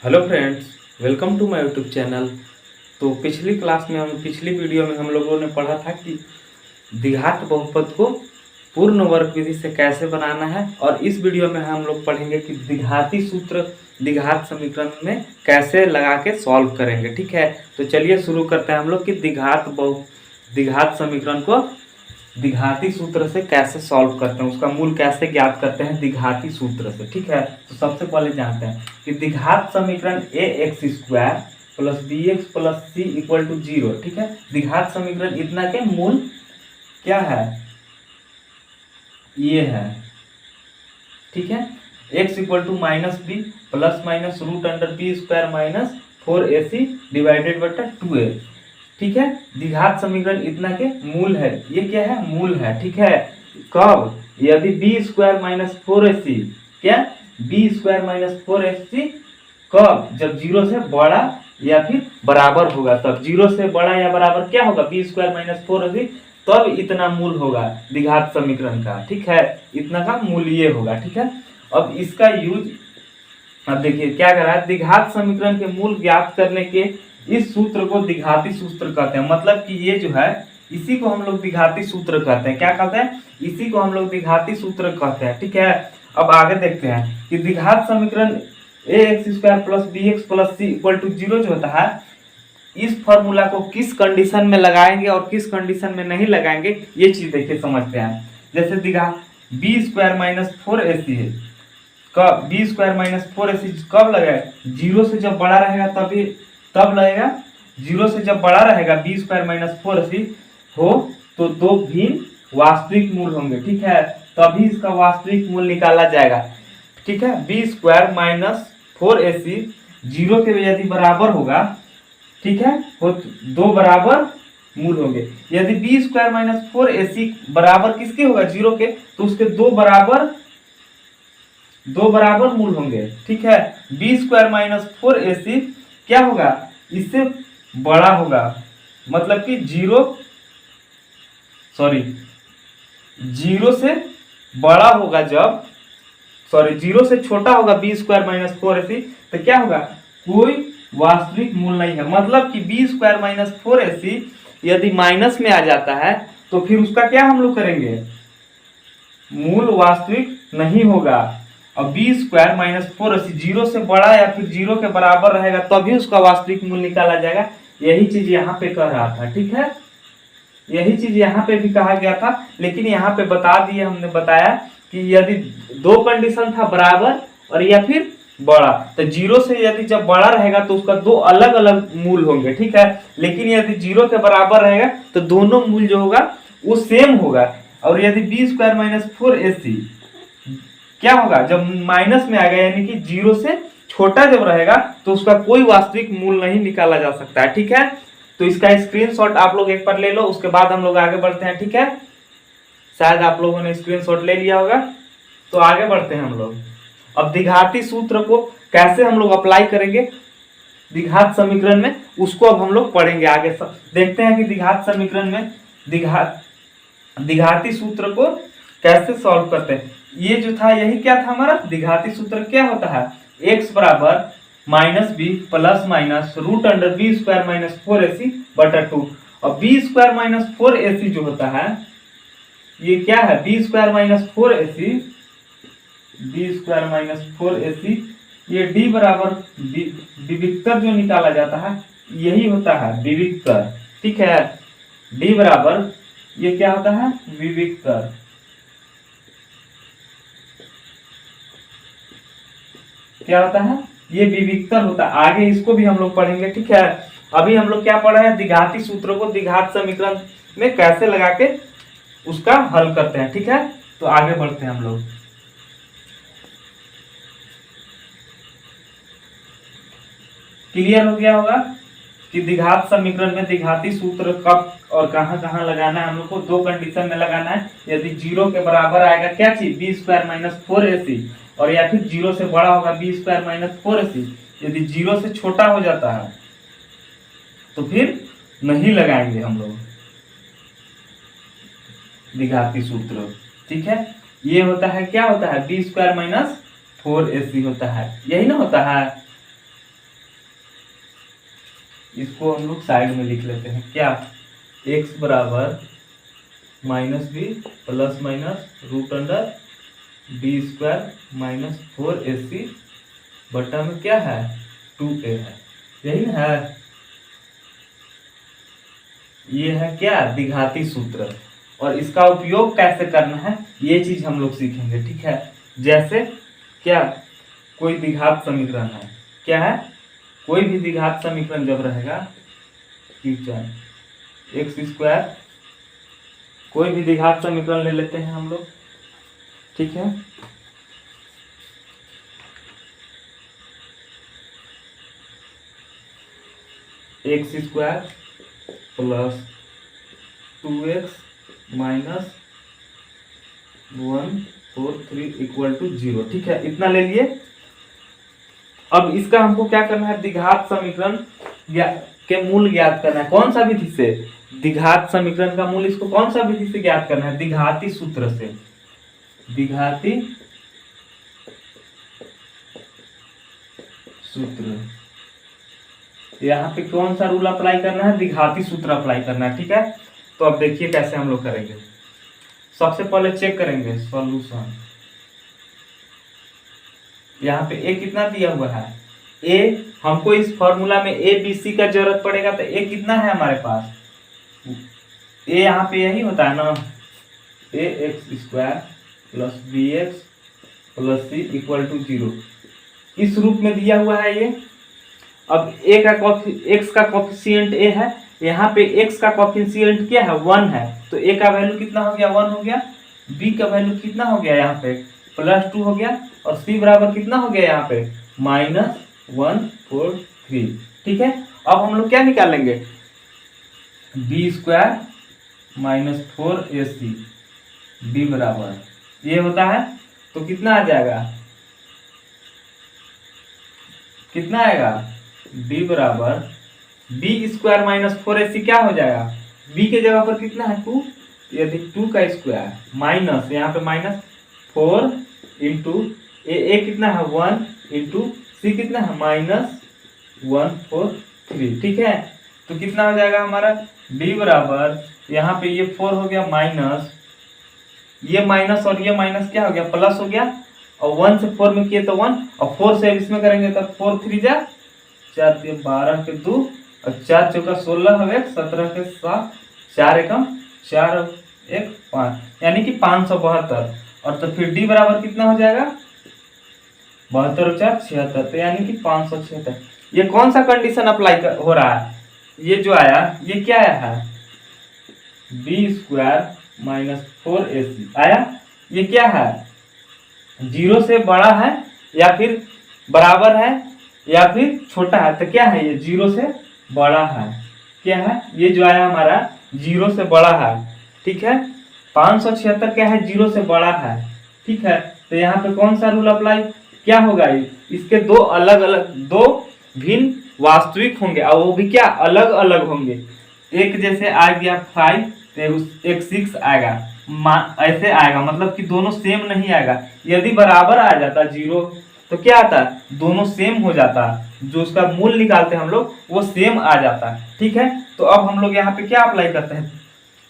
Hello friends, welcome to my YouTube channel. तो पिछली video में हम लोगों ने पढ़ा था कि द्विघात बहुपद को पूर्ण वर्ग विधि से कैसे बनाना है, और इस वीडियो में हम लोग पढ़ेंगे कि द्विघाती सूत्र द्विघात समीकरण में कैसे लगा के सॉल्व करेंगे। ठीक है, तो चलिए शुरू करते हैं हम लोग कि द्विघात समीकरण को द्विघाती सूत्र से कैसे सॉल्व करते हैं, उसका मूल कैसे ज्ञात करते हैं द्विघाती सूत्र से। ठीक है, तो सबसे पहले जानते हैं कि द्विघात समीकरण A X square plus B X plus C equal to 0। ठीक है, द्विघात समीकरण इतना के मूल क्या है, ये है। ठीक है, x equal to minus B plus minus root under B square minus 4ac divided बटा 2a। ठीक है, द्विघात समीकरण इतना के मूल है, ये क्या है, मूल है। ठीक है, कब, यदि बी स्क्वायर माइनस 4ac क्या, बी स्क्वायर माइनस 4ac कब, जब 0 से बड़ा या फिर बराबर होगा, तब 0 से बड़ा या बराबर क्या होगा, बी स्क्वायर माइनस 4ac, तब इतना मूल होगा द्विघात समीकरण का। ठीक है, इतना का मूल ये होगा। ठीक है, अब इसका यूज, अब देखिए क्या कर रहा है, द्विघात समीकरण के मूल ज्ञात करने के इस सूत्र को द्विघाती सूत्र कहते हैं। मतलब कि ये जो है, इसी को हम लोग द्विघाती सूत्र कहते हैं। क्या कहते हैं, इसी को हम लोग द्विघाती सूत्र कहते हैं। ठीक है, अब आगे देखते हैं कि द्विघात समीकरण A X square plus B X plus C equal to 0 जो होता है, इस फॉर्मूला को किस कंडीशन में लगाएंगे और किस कंडीशन में नहीं लगाएंगे, ये चीज देखिए समझते हैं। जैसे द्विघात बी स्क्वायर माइनस 4ac है, कब, बी स्क्वायर माइनस 4ac कब लगेगा, 0 से जब बड़ा रहेगा तभी, तब लगेगा। 0 से जब बड़ा रहेगा बी स्क्वायर माइनस 4ac हो तो दो भिन्न वास्तविक मूल होंगे। ठीक है, तभी इसका वास्तविक मूल निकाला जाएगा। ठीक है, बी स्क्वायर माइनस 4ac 0 के यदि बराबर होगा, ठीक है, वो दो बराबर मूल होंगे। यदि बी स्क्वायर माइनस 4ac बराबर किसके होगा, 0 के, तो उसके दो बराबर मूल होंगे। ठीक है, बी स्क्वायर माइनस 4ac क्या होगा, इससे बड़ा होगा, मतलब कि 0 से बड़ा होगा जब, 0 से छोटा होगा बी स्क्वायर माइनस 4ac, तो क्या होगा, कोई वास्तविक मूल नहीं है। मतलब कि बी स्क्वायर माइनस 4ac यदि माइनस में आ जाता है तो फिर उसका क्या हम लोग करेंगे, मूल वास्तविक नहीं होगा। और बी स्क्वायर माइनस 4ac 0 से बड़ा या फिर 0 के बराबर रहेगा तभी उसका वास्तविक मूल निकाला जाएगा। यही चीज यहाँ पे कह रहा था। ठीक है, यही चीज यहाँ पे भी कहा गया था, लेकिन यहाँ पे बता दिए, हमने बताया कि यदि दो कंडीशन था, बराबर और या फिर बड़ा, तो 0 से यदि जब बड़ा रहेगा तो उसका दो अलग अलग मूल होंगे। ठीक है, लेकिन यदि 0 के बराबर रहेगा तो दोनों मूल जो होगा वो सेम होगा। और यदि बी स्क्वायर माइनस 4ac क्या होगा, जब माइनस में आ गया, यानी कि 0 से छोटा जब रहेगा तो उसका कोई वास्तविक मूल नहीं निकाला जा सकता है। ठीक है, तो इसका स्क्रीनशॉट आप लोग एक बार ले लो, उसके बाद हम लोग आगे बढ़ते हैं। ठीक है, शायद आप लोगों ने स्क्रीनशॉट ले लिया होगा, तो आगे बढ़ते हैं हम लोग। अब द्विघाती सूत्र को कैसे हम लोग अप्लाई करेंगे द्विघात समीकरण में, उसको अब हम लोग पढ़ेंगे आगे। देखते हैं कि द्विघात समीकरण में द्विघाती सूत्र को कैसे सॉल्व करते हैं। ये जो था, यही क्या था हमारा द्विघाती सूत्र, क्या होता है, x बराबर minus B plus minus root under B square minus 4ac बटा 2। और बी स्क्वायर माइनस 4ac जो होता है, ये क्या है, B square minus 4ac, B square minus 4ac, ये डी बराबर विविक्तर जो निकाला जाता है, यही होता है विविक्तर। ठीक है, डी बराबर ये क्या होता है, विविक्तर। क्या होता है, ये विविक्तर होता है। आगे इसको भी हम लोग पढ़ेंगे। ठीक है, अभी हम लोग क्या पढ़ रहे हैं, द्विघाती सूत्रों को द्विघात समीकरण में कैसे लगा के उसका हल करते हैं। ठीक है, तो आगे बढ़ते हैं हम लोग। क्लियर हो गया होगा कि द्विघात समीकरण में द्विघाती सूत्र कब और कहां कहां लगाना है। हम लोग को दो कंडीशन में लगाना है, यदि 0 के बराबर आएगा क्या चीज, बी स्क्वायर माइनस 4ac, और या फिर 0 से बड़ा होगा बी स्क्वायर माइनस 4ac। यदि 0 से छोटा हो जाता है तो फिर नहीं लगाएंगे हम लोग द्विघाती सूत्र। ठीक है, ये होता है, क्या होता है, बी स्क्वायर माइनस 4ac होता है, यही ना होता है। इसको हम लोग साइड में लिख लेते हैं। क्या, x बराबर minus B plus minus root under B square minus 4ac बटा में क्या है 2a है, यही ना है। ये है क्या, द्विघाती सूत्र। और इसका उपयोग कैसे करना है ये चीज हम लोग सीखेंगे, ठीक है। जैसे क्या, कोई द्विघात समीकरण है, क्या है, कोई भी द्विघात समीकरण जब रहेगा एक्स स्क्वायर, कोई भी द्विघात समीकरण ले लेते हैं हम लोग, ठीक है। X square plus 2x minus 143 equal to 0, ठीक है, इतना ले लिए। अब इसका हमको क्या करना है, द्विघात समीकरण के मूल ज्ञात करना है। कौन सा विधि से, द्विघात समीकरण का मूल इसको कौन सा विधि से ज्ञात करना है, द्विघाती सूत्र से। द्विघाती सूत्र, यहाँ पे कौन सा रूल अप्लाई करना है, द्विघाती सूत्र अप्लाई करना है, ठीक है। तो अब देखिए कैसे हम लोग करेंगे। सबसे पहले चेक करेंगे सॉल्यूशन। यहाँ पे ए कितना दिया हुआ है, ए, हमको इस फॉर्मूला में ए बी सी का जरूरत पड़ेगा, तो ए कितना है हमारे पास, ए यहाँ पे यही होता है ना, A X square plus B X plus C equal to 0, इस रूप में दिया हुआ है ये। अब ए का एक्स का कोफिशिएंट ए है, यहाँ पे x का कोफिशिएंट क्या है 1 है, तो a का वैल्यू कितना हो गया 1 हो गया, b का वैल्यू कितना हो गया यहाँ पे +2 हो गया, और c बराबर कितना हो गया यहाँ पे -143, ठीक है। अब हम लोग क्या निकालेंगे, b square minus 4ac b बराबर ये होता है, तो कितना आ जाएगा, कितना आएगा, b बराबर बी स्क्वायर माइनस 4ac क्या हो जाएगा, b के जगह पर कितना है 2, यदि 2 का स्क्वायर माइनस यहाँ पे -4 इंटू ए कितना है 1 इंटू सी कितना है -143, ठीक है। तो कितना हो जाएगा हमारा b बराबर, यहाँ पे ये 4 हो गया माइनस, ये माइनस और ये माइनस क्या हो गया प्लस हो गया, और 1 से 4 में किए तो 1, और 4 से इसमें करेंगे तो 4 3 जा 4 12 के 2 और 4 चौका 16 हो गया, 17 के 7 4 एकम 4 1 5, यानी कि 572, और तो फिर डी बराबर कितना हो जाएगा 72 और 4 76, तो यानी कि 576। ये कौन सा कंडीशन अप्लाई हो रहा है, ये जो आया ये क्या आया है, बी स्क्वायर माइनस 4ac आया, ये क्या है 0 से बड़ा है या फिर बराबर है या फिर छोटा है, तो क्या है ये 0 से बड़ा है, क्या है ये जो आया हमारा 0 से बड़ा है, ठीक है। 576 क्या है 0 से बड़ा है, ठीक है। तो यहाँ पे कौन सा रूल अप्लाई क्या होगा, इसके दो अलग अलग, दो भिन्न वास्तविक होंगे, और वो भी क्या अलग अलग होंगे। एक जैसे आ गया 5 तो एक 6 आएगा, ऐसे आएगा, मतलब कि दोनों सेम नहीं आएगा। यदि बराबर आ जाता 0 तो क्या आता है दोनों सेम हो जाता है, जो उसका मूल निकालते हैं हम लोग वो सेम आ जाता है, ठीक है। तो अब हम लोग यहाँ पे क्या अप्लाई करते हैं,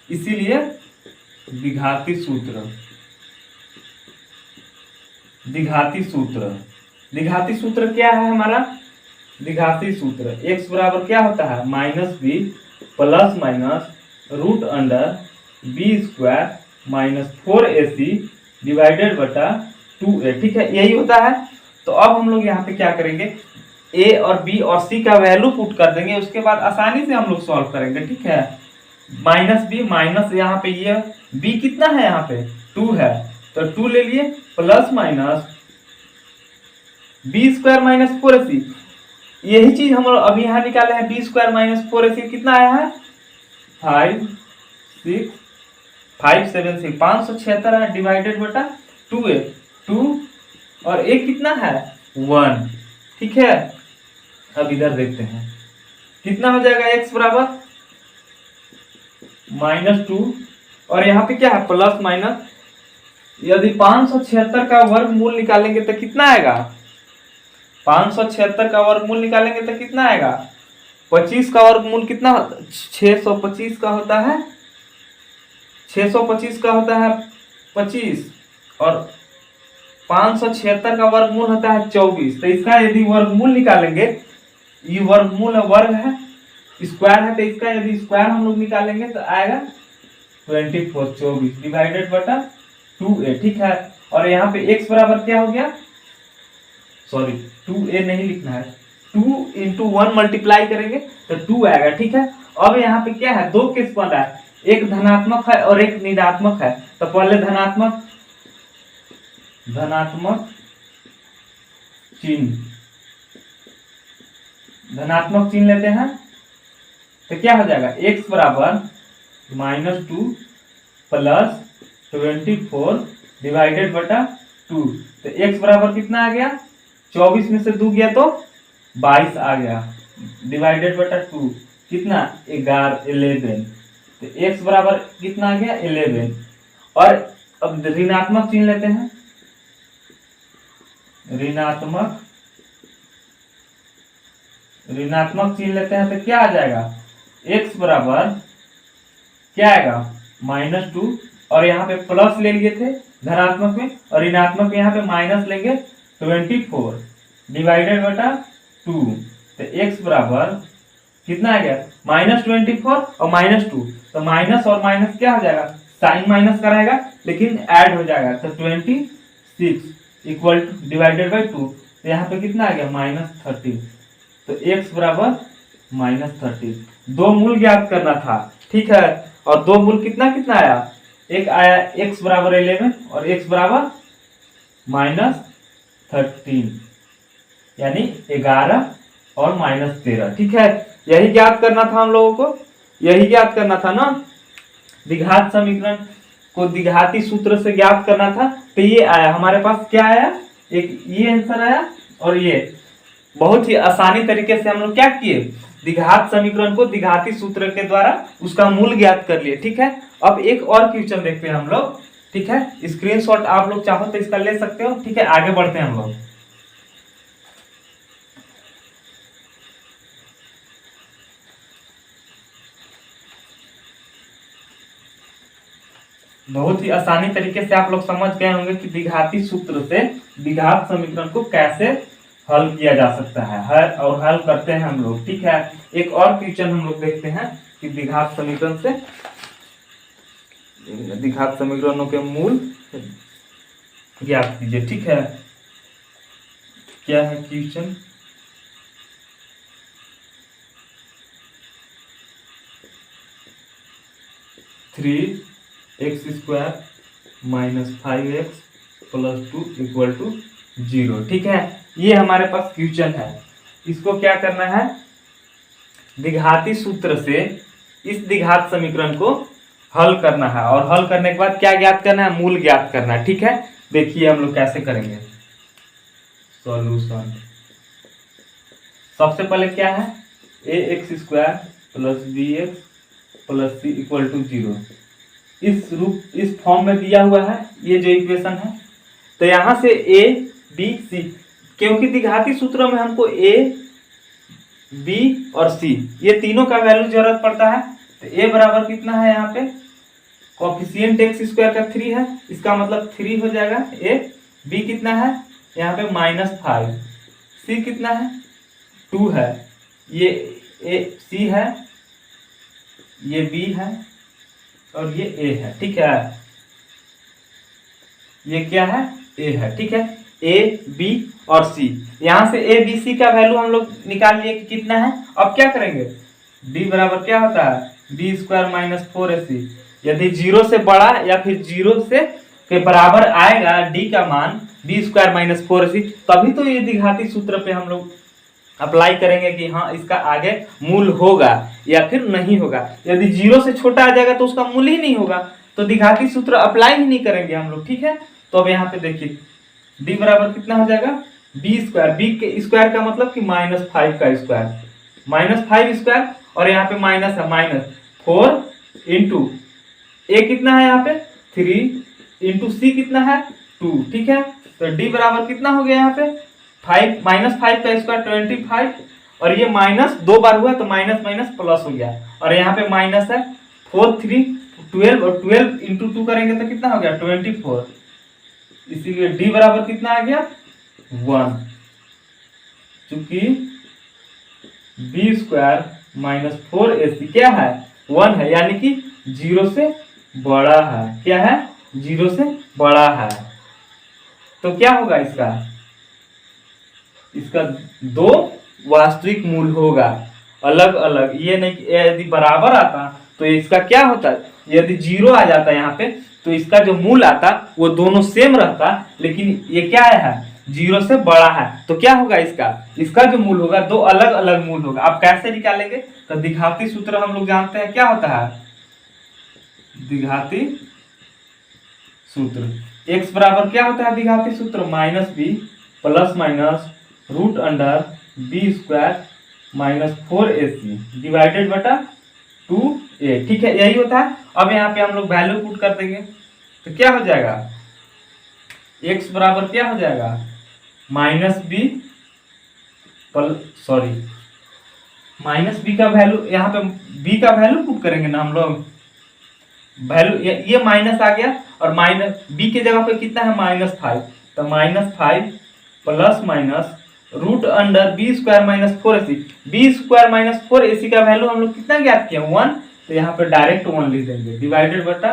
इसीलिए द्विघाती सूत्र, द्विघाती सूत्र, द्विघाती सूत्र क्या है हमारा, द्विघाती सूत्र x बराबर क्या होता है -b plus minus root under B square minus 4ac divided बटा 2a, ठीक है, यही होता है। तो अब हम लोग यहाँ पे क्या करेंगे, a और b और c का वैल्यू पुट कर देंगे, उसके बाद आसानी से हम लोग सॉल्व करेंगे, ठीक है। -b माइनस यहाँ पे ये b कितना है यहाँ पे 2 है, तो 2 ले लिए plus minus B square minus 4ac, यही चीज हम लोग अभी यहाँ निकाले हैं, बी स्क्वायर माइनस 4ac कितना आया है 576 576 है, डिवाइडेड बटा 2a, 2 और एक कितना है 1, ठीक है। अब इधर देखते हैं कितना हो जाएगा, x बराबर -2 और यहाँ पे क्या है प्लस माइनस, यदि 576 का वर्गमूल निकालेंगे तो कितना आएगा, 576 का वर्गमूल निकालेंगे तो कितना आएगा 25 का वर्गमूल कितना 625 का होता है, 625 का होता है 25, और 576 का वर्गमूल होता है 24। तो इसका यदि वर्गमूल निकालेंगे, ये वर्गमूल वर्ग है, स्क्वायर है, तो इसका यदि स्क्वायर हम लोग निकालेंगे तो आएगा 24 डिवाइडेड बटा 2a। ठीक है, और यहाँ पे x बराबर क्या हो गया, सॉरी 2a नहीं लिखना है, 2 इंटू 1 मल्टीप्लाई करेंगे तो 2 आएगा। ठीक है, अब यहाँ पे क्या है, दो केस बन रहा है, एक धनात्मक है और एक ऋणात्मक है। तो पहले धनात्मक चिन्ह लेते हैं, तो क्या हो जाएगा, x बराबर -2 प्लस 24 डिवाइडेड बटा 2। तो x बराबर कितना आ गया, 24 में से 2 गया तो 22 आ गया, डिवाइडेड बटा 2 कितना 11। तो x बराबर कितना आ गया 11। और अब ऋणात्मक चिन्ह लेते हैं, ऋणात्मक चिन्ह लेते हैं, तो क्या आ जाएगा, x बराबर क्या आएगा -2, और यहाँ पे प्लस ले लिए थे धनात्मक में, और ऋणात्मक में यहाँ पे माइनस लेंगे 24 डिवाइडेड बटा 2। तो x बराबर कितना आ गया -24 और -2, तो माइनस और माइनस क्या हो जाएगा, साइन माइनस का रहेगा लेकिन ऐड हो जाएगा, तो 26 इक्वल टू डिवाइडेड बाई 2। तो यहाँ पे कितना आ गया -30। तो x बराबर -30। दो मूल ज्ञात करना था। ठीक है, और दो मूल कितना कितना आया, एक आया x बराबर 11 और x बराबर -13, यानी 11 और -13। ठीक है, यही ज्ञात करना था हम लोगों को, यही ज्ञात करना था ना, द्विघात समीकरण को द्विघाती सूत्र से ज्ञात करना था। तो ये आया हमारे पास, क्या आया, एक ये आंसर आया, और ये बहुत ही आसानी तरीके से हम लोग क्या किए, द्विघात समीकरण को द्विघाती सूत्र के द्वारा उसका मूल ज्ञात कर लिए। ठीक है, अब एक और क्वेश्चन देखते हैं हम लोग। ठीक है, स्क्रीनशॉट आप लोग चाहो तो इसका ले सकते हो। ठीक है, आगे बढ़ते हैं हम लोग। बहुत ही आसानी तरीके से आप लोग समझ गए होंगे कि द्विघाती सूत्र से द्विघात समीकरण को कैसे हल किया जा सकता है, और हल करते हैं हम लोग। ठीक है, एक और क्वेश्चन हम लोग देखते हैं कि द्विघात समीकरण से द्विघात समीकरणों के मूल ज्ञात कीजिए। ठीक है, क्या है question, three x square -5x + 2 = 0। ठीक है, ये हमारे पास क्वेश्चन है। इसको क्या करना है, द्विघाती सूत्र से इस द्विघात समीकरण को हल करना है, और हल करने के बाद क्या ज्ञात करना है, मूल ज्ञात करना है। ठीक है, देखिए हम लोग कैसे करेंगे सॉल्यूशन। सबसे पहले क्या है, ax² + bx + c = 0। इस फॉर्म में दिया हुआ है ये जो इक्वेशन है। तो यहां से a b c, क्योंकि द्विघाती सूत्र में हमको a b और c ये तीनों का वैल्यू जरूरत पड़ता है। तो a बराबर कितना है, यहाँ पे कोएफिशिएंट x² का 3 है, इसका मतलब 3 हो जाएगा a। b कितना है, यहाँ पे -5, c कितना है 2 है, ये a c है, ये b है और ये a है। ठीक है, ये क्या है, a है। ठीक है, a b और c, यहां से a b c का वैल्यू हम लोग निकाल लिए कि कितना है। अब क्या करेंगे, d बराबर क्या होता है, b² - 4ac। यदि 0 से बड़ा या फिर 0 से के बराबर आएगा d का मान b² - 4ac, तभी तो ये द्विघाती सूत्र पे हम लोग अप्लाई करेंगे कि हाँ इसका आगे मूल होगा या फिर नहीं होगा। यदि 0 से छोटा आ जाएगा तो उसका मूल ही नहीं होगा, तो द्विघाती सूत्र अप्लाई ही नहीं करेंगे हम लोग। ठीक है, तो अब यहाँ पे देखिए d बराबर कितना हो जाएगा, b², b के स्क्वायर का मतलब कि -5 का स्क्वायर, -5² और यहाँ पे माइनस है -4 इंटू a कितना है यहाँ पे 3 इंटू c कितना है 2। ठीक है, तो d बराबर कितना हो गया यहाँ पे 5 -5 का स्क्वायर 25 और ये माइनस 2 बार हुआ तो माइनस माइनस प्लस हो गया, और यहाँ पे माइनस है 4 3 12, और 12 इंटू 2 करेंगे तो कितना हो गया 24, इसीलिए डी बराबर कितना आ गया 1, चूंकि बी स्क्वायर माइनस 4ac क्या है 1 है, यानी कि 0 से बड़ा है। क्या है 0 से बड़ा है। तो क्या होगा इसका 2 वास्तविक मूल होगा अलग अलग, ये नहीं कि यदि बराबर आता तो इसका क्या होता, यदि 0 आ जाता यहाँ पे तो इसका जो मूल आता वो दोनों सेम रहता, लेकिन ये क्या है 0 से बड़ा है, तो क्या होगा इसका जो मूल होगा 2 अलग अलग मूल होगा। अब कैसे निकालेंगे, तो द्विघाती सूत्र हम लोग जानते हैं क्या होता है, द्विघाती सूत्र x बराबर क्या होता है द्विघाती सूत्र minus B plus minus root under B square minus 4ac divided बटा 2a। ठीक है, यही होता है। अब यहाँ पे हम लोग वैल्यू पुट कर देंगे तो क्या हो जाएगा, x बराबर क्या हो जाएगा माइनस बी माइनस बी का वैल्यू, यहाँ पे b का वैल्यू पुट करेंगे ना हम लोग, वैल्यू ये माइनस आ गया, और माइनस बी के जगह पे कितना है -5, तो -5 plus minus root under B square minus 4ac, B square minus 4ac का वैल्यू हम लोग कितना ज्ञात किया 1, तो यहाँ पे डायरेक्ट 1 लिख देंगे डिवाइडेड बटा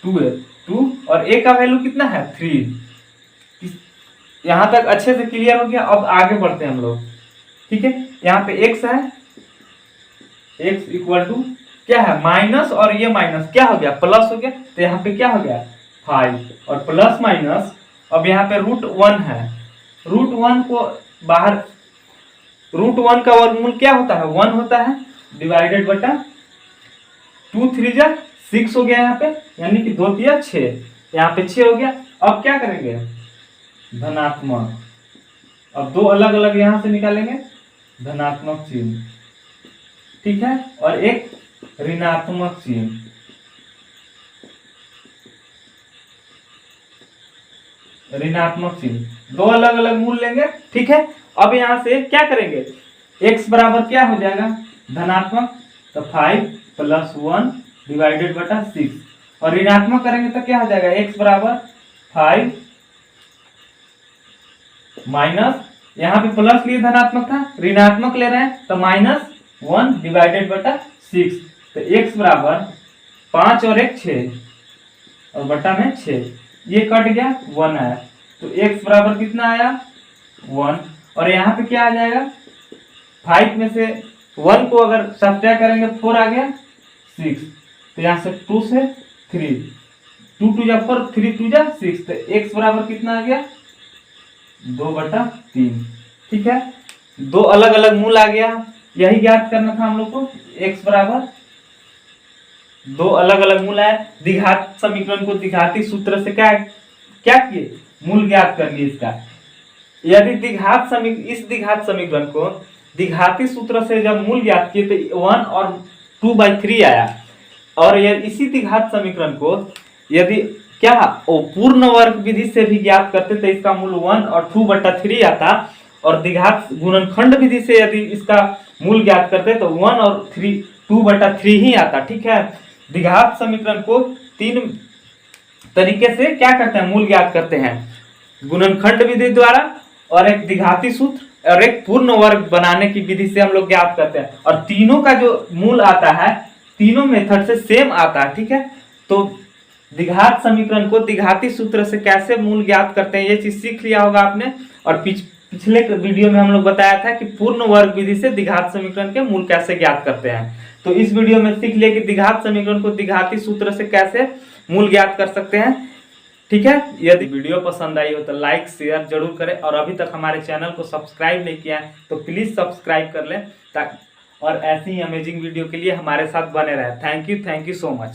2 और a का वैल्यू कितना है 3। यहाँ तक अच्छे से क्लियर हो गया। अब आगे बढ़ते हैं हम लोग। ठीक है, यहाँ पे x है, x इक्वल टू क्या है माइनस, और ये माइनस क्या हो गया प्लस हो गया, तो यहाँ पे क्या हो गया 5 और प्लस माइनस, अब यहाँ पे √1 है, √1 को बाहर, √1 का वर्गमूल क्या होता है 1 होता है डिवाइडेड बटा 2 3 जा 6 हो गया यहाँ पे, यानी कि 2 3 6, यहाँ पे 6 हो गया। अब क्या करेंगे धनात्मक, अब 2 अलग अलग यहाँ से निकालेंगे धनात्मक चिन्ह, ठीक है, और एक ऋणात्मक चिन्ह। ऋणात्मक चिन्ह 2 अलग अलग मूल लेंगे। ठीक है, अब यहाँ से क्या करेंगे, x बराबर क्या हो जाएगा धनात्मक, तो 5 प्लस 1 डिवाइडेड बटा 6, और ऋणात्मक करेंगे तो क्या हो जाएगा x बराबर 5 माइनस, यहाँ पे प्लस लिए धनात्मक था, ऋणात्मक ले रहे हैं तो -1 डिवाइडेड बटा 6, तो x बराबर 5 और 1 6 और बटा में 6, ये कट गया 1 आया, तो x बराबर कितना आया 1, और यहाँ पे क्या आ जाएगा 5 में से 1 को अगर सब्ट्रैक्ट करेंगे 4 आ गया 6, तो यहाँ से 2 से 3, 2 2 जा 4 3 2 जा 6, तो x बराबर कितना आ गया 2/3। ठीक है, 2 अलग अलग मूल आ गया, यही ज्ञात करना था हम लोग को, x बराबर 2 अलग अलग मूल है। द्विघात समीकरण को द्विघाती सूत्र से क्या किए मूल ज्ञात कर लिए इसका। यदि इस द्विघात समीकरण को द्विघाती सूत्र से जब मूल ज्ञात किए तो 1 और 2/3 आया, और इसी द्विघात समीकरण को यदि क्या पूर्ण वर्ग विधि से भी ज्ञात करते तो इसका मूल 1 और 2/3 आता, और द्विघात गुणनखंड विधि से यदि इसका मूल ज्ञात करते तो 1 और 2/3 ही आता। ठीक है, द्विघात समीकरण को 3 तरीके से क्या करते हैं मूल ज्ञात करते हैं, गुणनखंड विधि द्वारा, और एक द्विघाती सूत्र, और एक पूर्ण वर्ग बनाने की विधि से हम लोग ज्ञात करते हैं, और तीनों का जो मूल आता है तीनों मेथड से सेम आता है। ठीक है, तो द्विघात समीकरण को द्विघाती सूत्र से कैसे मूल ज्ञात करते हैं ये चीज सीख लिया होगा आपने, और पिछले वीडियो में हम लोग बताया था कि पूर्ण वर्ग विधि से द्विघात समीकरण के मूल कैसे ज्ञात करते हैं। तो इस वीडियो में सीख लिया कि द्विघात समीकरण को द्विघाती सूत्र से कैसे मूल ज्ञात कर सकते हैं। ठीक है, यदि वीडियो पसंद आई हो तो लाइक शेयर जरूर करें, और अभी तक हमारे चैनल को सब्सक्राइब नहीं किया है तो प्लीज सब्सक्राइब कर लें, ताकि और ऐसी ही अमेजिंग वीडियो के लिए हमारे साथ बने रहें। Thank you so much.